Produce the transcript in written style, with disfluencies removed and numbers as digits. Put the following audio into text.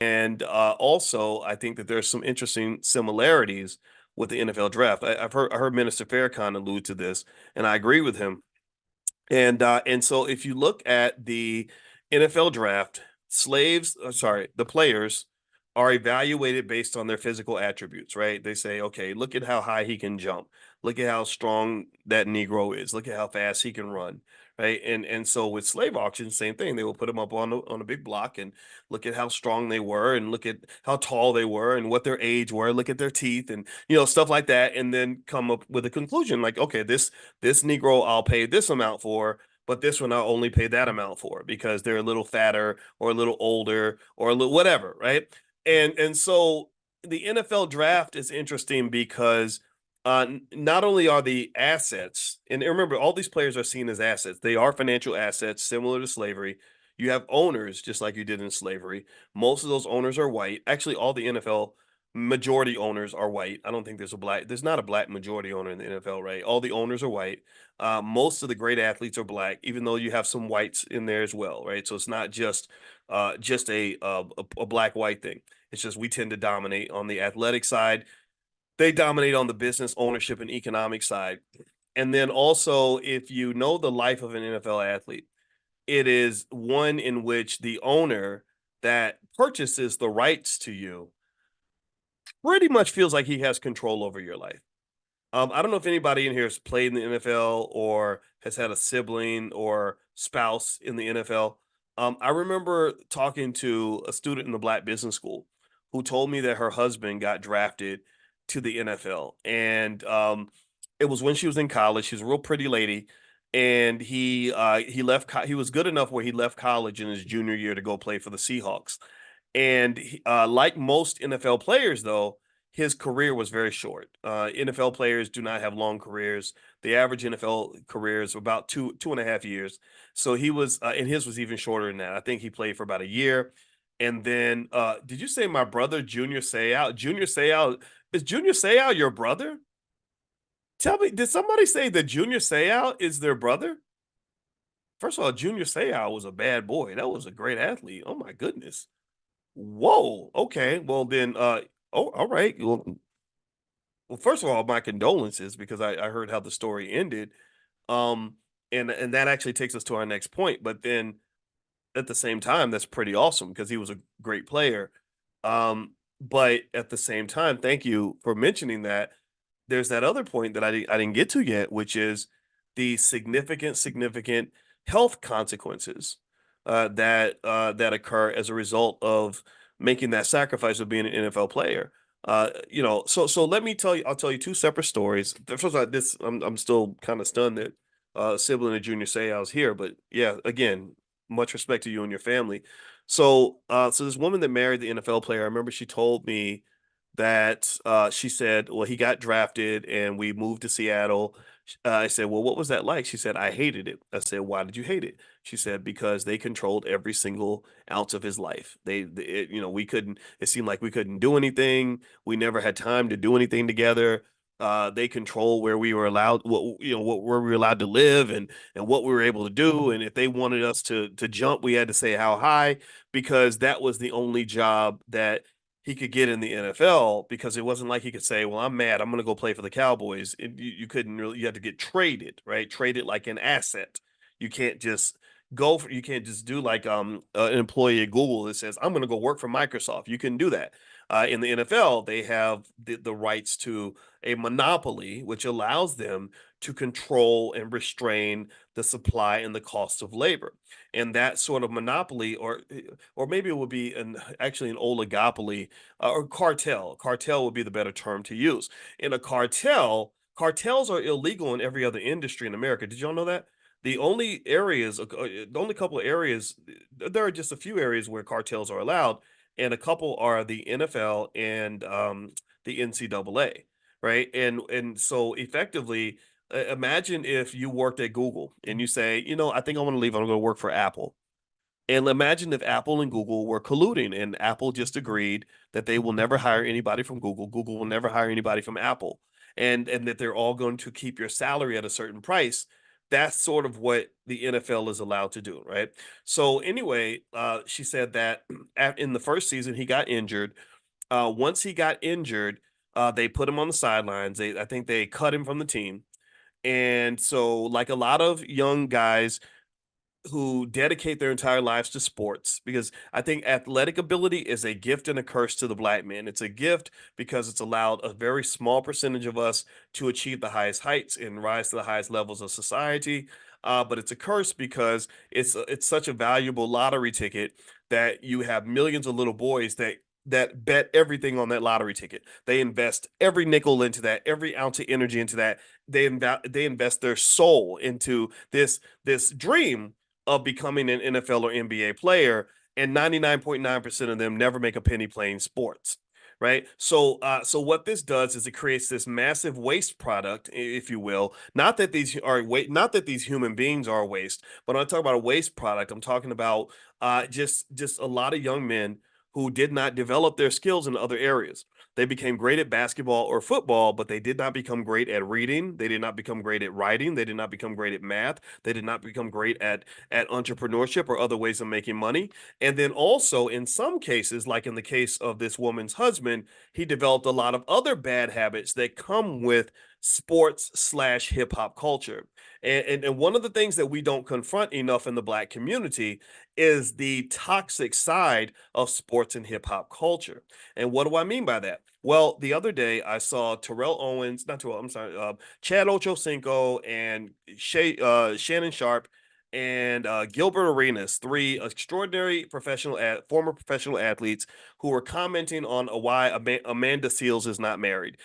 And also, I think that there's some interesting similarities with the NFL draft. I heard Minister Farrakhan allude to this, and I agree with him. And so if you look at the NFL draft, the players are evaluated based on their physical attributes, right? They say, okay, look at how high he can jump. Look at how strong that Negro is. Look at how fast he can run, right? And so with slave auctions, same thing. They will put them up on a big block and look at how strong they were, and look at how tall they were, and what their age were. Look at their teeth, and stuff like that, and then come up with a conclusion like, okay, this Negro I'll pay this amount for, but this one I'll only pay that amount for because they're a little fatter or a little older or a little whatever, right? And so the NFL draft is interesting because not only are the assets, and remember, all these players are seen as assets. They are financial assets, similar to slavery. You have owners, just like you did in slavery. Most of those owners are white. Actually, all the NFL majority owners are white. I don't think there's not a black majority owner in the NFL, right? All the owners are white. Most of the great athletes are black, even though you have some whites in there as well, right? So it's not just a black white thing. It's just we tend to dominate on the athletic side. They dominate on the business ownership and economic side. And then also, if you know the life of an NFL athlete, it is one in which the owner that purchases the rights to you pretty much feels like he has control over your life. I don't know if anybody in here has played in the NFL or has had a sibling or spouse in the NFL. I remember talking to a student in the Black Business School who told me that her husband got drafted to the NFL, and it was when she was in college. She's a real pretty lady, and he left. He was good enough where he left college in his junior year to go play for the Seahawks. And like most NFL players, though, his career was very short. NFL players do not have long careers. The average NFL career is about 2.5 years. So he was, and his was even shorter than that. I think he played for about a year. And then, did you say my brother, Junior Seau? Junior Seau, is Junior Seau your brother? Tell me, did somebody say that Junior Seau is their brother? First of all, Junior Seau was a bad boy. That was a great athlete. Oh my goodness. Whoa. Okay. Well then all right. Well, first of all, my condolences because I heard how the story ended. Um and that actually takes us to our next point. But then at the same time, that's pretty awesome because he was a great player. But at the same time, thank you for mentioning that. There's that other point that I didn't get to yet, which is the significant health consequences that occur as a result of making that sacrifice of being an NFL player. So let me tell you, I'll tell you two separate stories. First of all, I'm still kind of stunned that sibling of Junior Seau's here, but yeah, again, much respect to you and your family. So this woman that married the NFL player, I remember she told me that she said, well, he got drafted and we moved to Seattle. I said, well, what was that like? She said, I hated it. I said, why did you hate it? She said, because they controlled every single ounce of his life. We couldn't, it seemed like we couldn't do anything. We never had time to do anything together. They control where we were allowed, where we were allowed to live and what we were able to do. And if they wanted us to jump, we had to say how high because that was the only job that he could get in the NFL because it wasn't like he could say, "Well, I'm mad. I'm going to go play for the Cowboys." You couldn't really. You had to get traded, right? Traded like an asset. You can't just You can't just do like an employee at Google that says, "I'm going to go work for Microsoft." You can do that. In the NFL, they have the rights to a monopoly, which allows them to control and restrain the supply and the cost of labor. And that sort of monopoly, or maybe it would be actually an oligopoly or cartel. Cartel would be the better term to use. In a cartel, cartels are illegal in every other industry in America. Did y'all know that? The only couple of areas, there are just a few areas where cartels are allowed, and a couple are the NFL and the NCAA, right? And so effectively, imagine if you worked at Google and you say, I think I want to leave. I'm going to work for Apple. And imagine if Apple and Google were colluding and Apple just agreed that they will never hire anybody from Google. Google will never hire anybody from Apple. And that they're all going to keep your salary at a certain price. that's sort of what the NFL is allowed to do, right? So anyway, she said that in the first season he got injured. Once he got injured, they put him on the sidelines. I think they cut him from the team. And so, like a lot of young guys who dedicate their entire lives to sports, because I think athletic ability is a gift and a curse to the black man. It's a gift because it's allowed a very small percentage of us to achieve the highest heights and rise to the highest levels of society. But it's a curse because it's such a valuable lottery ticket that you have millions of little boys that bet everything on that lottery ticket. They invest every nickel into that, every ounce of energy into that. They invest their soul into this dream of becoming an NFL or NBA player, and 99.9% of them never make a penny playing sports. Right. So what this does is it creates this massive waste product, if you will. Not that these human beings are waste, but when I talk about a waste product, I'm talking about just a lot of young men who did not develop their skills in other areas. They became great at basketball or football, but they did not become great at reading. They did not become great at writing. They did not become great at math. They did not become great at entrepreneurship or other ways of making money. And then also in some cases, like in the case of this woman's husband, he developed a lot of other bad habits that come with sports slash hip hop culture. And one of the things that we don't confront enough in the black community is the toxic side of sports and hip hop culture. And what do I mean by that? Well, the other day I saw Terrell Owens, not Terrell, I'm sorry, Chad Ochocinco and Shannon Sharp and Gilbert Arenas, three extraordinary former professional athletes who were commenting on why Amanda Seals is not married.